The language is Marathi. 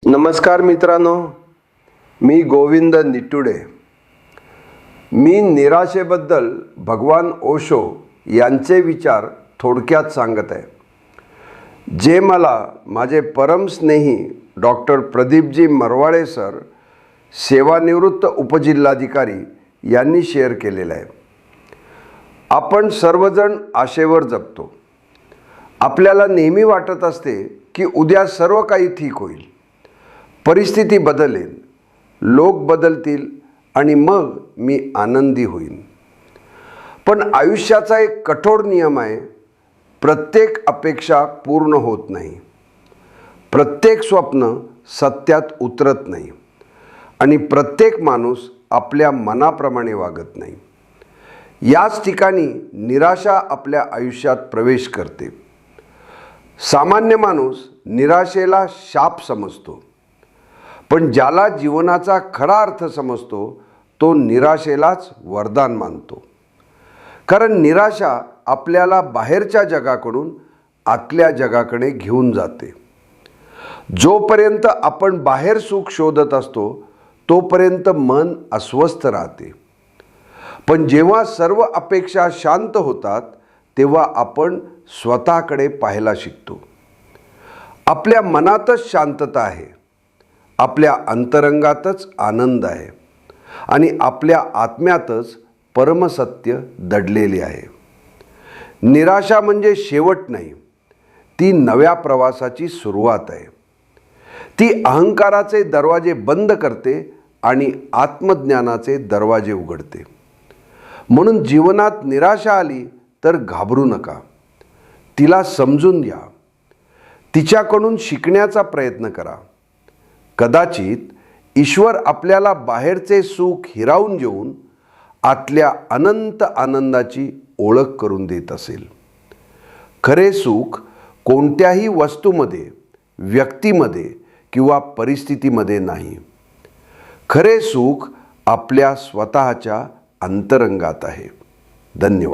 नमस्कार मित्रांनो, मी गोविंद निटुडे। मी निराशेबद्दल भगवान ओशो यांचे विचार थोडक्यात सांगत आहे, जे मला माझे परमस्नेही डॉक्टर प्रदीपजी मरवाळे सर, सेवानिवृत्त उपजिल्हाधिकारी यांनी शेअर केलेले आहे। आपण सर्वजण आशेवर जगतो। आपल्याला नेहमी वाटत असते की उद्या सर्व काही ठीक होईल, परिस्थिती बदलेल, लोक बदलतील आणि मग मी आनंदी होईन। पण आयुष्याचा एक कठोर नियम आहे, प्रत्येक अपेक्षा पूर्ण होत नाही, प्रत्येक स्वप्न सत्यात उतरत नाही आणि प्रत्येक माणूस आपल्या मनाप्रमाणे वागत नाही। याच ठिकाणी निराशा आपल्या आयुष्यात प्रवेश करते। सामान्य माणूस निराशेला शाप समजतो, पण ज्याला जीवनाचा खरा अर्थ समजतो तो निराशेलाच वरदान मानतो। कारण निराशा आपल्याला बाहेरच्या जगाकडून आतल्या जगाकडे घेऊन जाते। जोपर्यंत आपण बाहेर सुख शोधत असतो तोपर्यंत मन अस्वस्थ राहते, पण जेव्हा सर्व अपेक्षा शांत होतात तेव्हा आपण स्वतःकडे पाहायला शिकतो। आपल्या मनातच शांतता आहे, आपल्या अंतरंगातच आनंद आहे आणि आपल्या आत्म्यातच परमसत्य दडलेले आहे। निराशा म्हणजे शेवट नाही, ती नव्या प्रवासाची सुरुवात आहे। ती अहंकाराचे दरवाजे बंद करते आणि आत्मज्ञानाचे दरवाजे उघडते। म्हणून जीवनात निराशा आली तर घाबरू नका, तिला समजून घ्या, तिच्याकडून शिकण्याचा प्रयत्न करा। कदाचित ईश्वर आपल्याला बाहेरचे सुख हिरावून घेऊन आतल्या अनंत आनंदाची ओळख करून देत असेल। खरे सुख कोणत्याही वस्तूमध्ये, व्यक्तीमध्ये किंवा परिस्थितीमध्ये नाही, खरे सुख आपल्या स्वतःच्या अंतरंगात आहे। धन्यवाद।